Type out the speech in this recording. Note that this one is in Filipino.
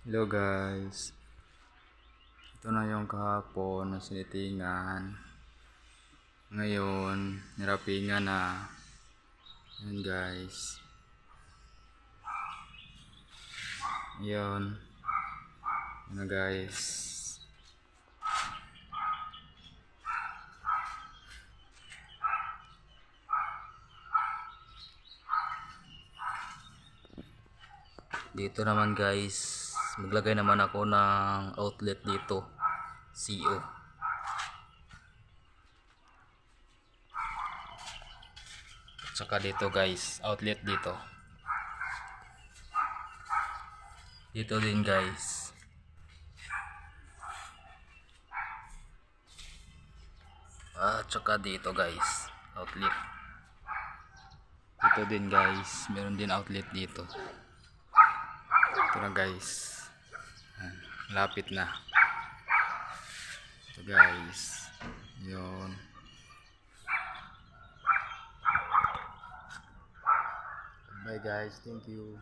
Hello guys, ito na yung kahapon na sinitingan. Ngayon, nirapingan na. Ayan guys. Ayan. Ayan na guys. Dito naman guys, maglagay naman ako ng outlet dito. CO. Tsaka dito guys, outlet dito. Dito din guys. Tsaka dito guys, outlet. Dito din guys, meron din outlet dito. Ito na guys. Ayan, lapit na. Ito guys. Yun. Bye guys, thank you.